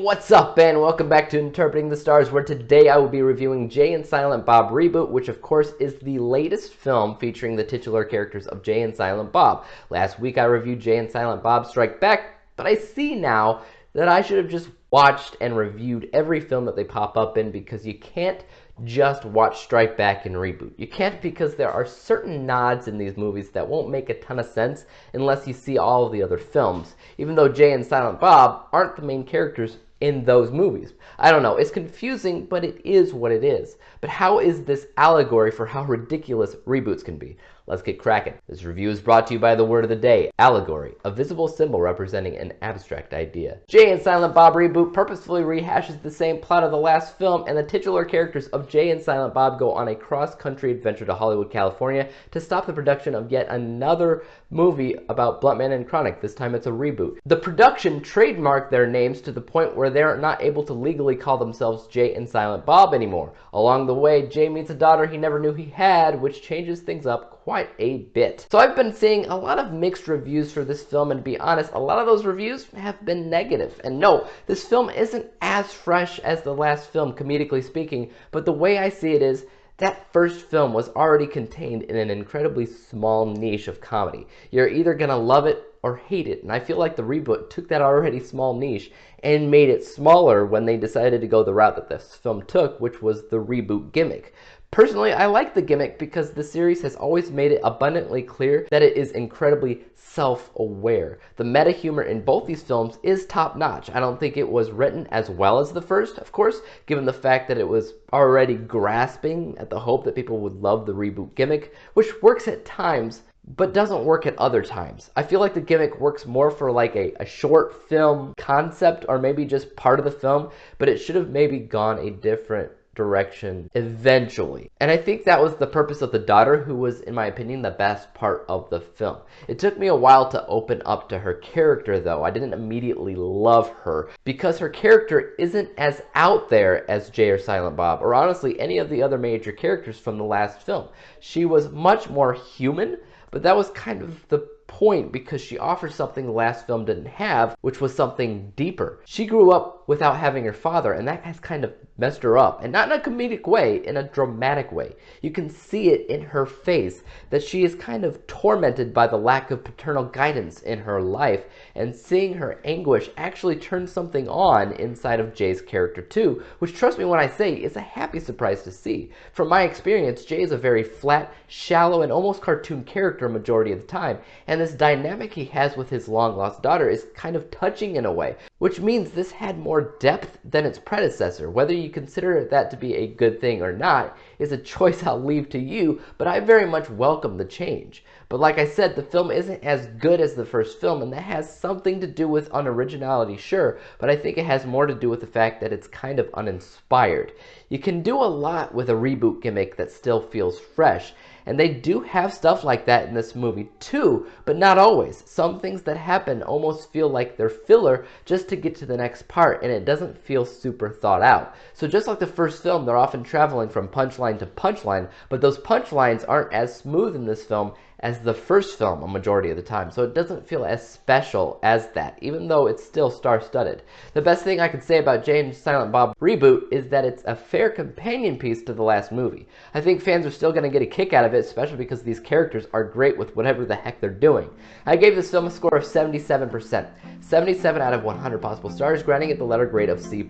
what's up, and welcome back to Interpreting the Stars, where today I will be reviewing Jay and Silent Bob Reboot, which of course is the latest film featuring the titular characters of Jay and Silent Bob. Last week I reviewed Jay and Silent Bob Strike Back, but I see now that I should have just watched and reviewed every film that they pop up in, because you can't just watch Strike Back and Reboot. You can't, because there are certain nods in these movies that won't make a ton of sense unless you see all of the other films, even though Jay and Silent Bob aren't the main characters in those movies. I don't know, it's confusing, but it is what it is. But how is this allegory for how ridiculous reboots can be? Let's get cracking. This review is brought to you by the word of the day, allegory, a visible symbol representing an abstract idea. Jay and Silent Bob Reboot purposefully rehashes the same plot of the last film, and the titular characters of Jay and Silent Bob go on a cross-country adventure to Hollywood, California to stop the production of yet another movie about Bluntman and Chronic. This time it's a reboot. The production trademarked their names to the point where they're not able to legally call themselves Jay and Silent Bob anymore. Along the way, Jay meets a daughter he never knew he had, which changes things up quite a bit. So I've been seeing a lot of mixed reviews for this film, and to be honest, a lot of those reviews have been negative. And no, this film isn't as fresh as the last film, comedically speaking, but the way I see it is, that first film was already contained in an incredibly small niche of comedy. You're either gonna love it or hate it, and I feel like the reboot took that already small niche and made it smaller when they decided to go the route that this film took, which was the reboot gimmick. Personally, I like the gimmick because the series has always made it abundantly clear that it is incredibly self-aware. The meta humor in both these films is top-notch. I don't think it was written as well as the first, of course, given the fact that it was already grasping at the hope that people would love the reboot gimmick, which works at times, but doesn't work at other times. I feel like the gimmick works more for like a short film concept, or maybe just part of the film, but it should have maybe gone a different direction eventually. And I think that was the purpose of the daughter, who was, in my opinion, the best part of the film. It took me a while to open up to her character, though. I didn't immediately love her, because her character isn't as out there as Jay or Silent Bob, or honestly any of the other major characters from the last film. She was much more human, but that was kind of the point, because she offers something the last film didn't have, which was something deeper. She grew up without having her father, and that has kind of messed her up, and not in a comedic way, in a dramatic way. You can see it in her face that she is kind of tormented by the lack of paternal guidance in her life, and seeing her anguish actually turns something on inside of Jay's character too, which, trust me when I say, is a happy surprise to see. From my experience, Jay is a very flat, shallow, and almost cartoon character majority of the time, and this dynamic he has with his long-lost daughter is kind of touching in a way, which means this had more depth than its predecessor. Whether you consider that to be a good thing or not is a choice I'll leave to you, but I very much welcome the change. But like I said, the film isn't as good as the first film, and that has something to do with unoriginality, sure, but I think it has more to do with the fact that it's kind of uninspired. You can do a lot with a reboot gimmick that still feels fresh, and they do have stuff like that in this movie too, but not always. Some things that happen almost feel like they're filler just to get to the next part, and it doesn't feel super thought out. So just like the first film, they're often traveling from punchline to punchline, but those punchlines aren't as smooth in this film as the first film a majority of the time, so it doesn't feel as special as that, even though it's still star-studded. The best thing I can say about Jay and Silent Bob Reboot is that it's a fair companion piece to the last movie. I think fans are still going to get a kick out of it, especially because these characters are great with whatever the heck they're doing. I gave this film a score of 77%. 77 out of 100 possible stars, granting it the letter grade of C+.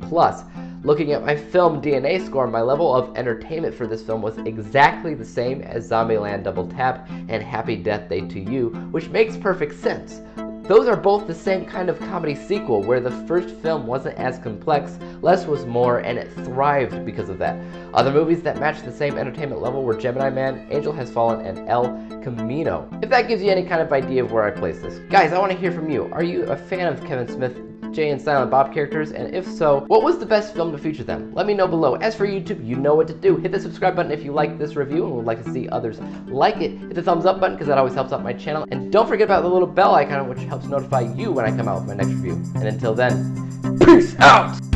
Looking at my film DNA score, my level of entertainment for this film was exactly the same as Zombieland Double Tap and Happy Death Day to You, which makes perfect sense. Those are both the same kind of comedy sequel, where the first film wasn't as complex, less was more, and it thrived because of that. Other movies that matched the same entertainment level were Gemini Man, Angel Has Fallen, and El Camino. If that gives you any kind of idea of where I place this. Guys, I want to hear from you. Are you a fan of Kevin Smith, Jay and Silent Bob characters, and if so, what was the best film to feature them? Let me know below. As for YouTube, you know what to do. Hit the subscribe button if you like this review and would like to see others like it. Hit the thumbs up button because that always helps out my channel, and don't forget about the little bell icon, which helps notify you when I come out with my next review. And until then, peace out!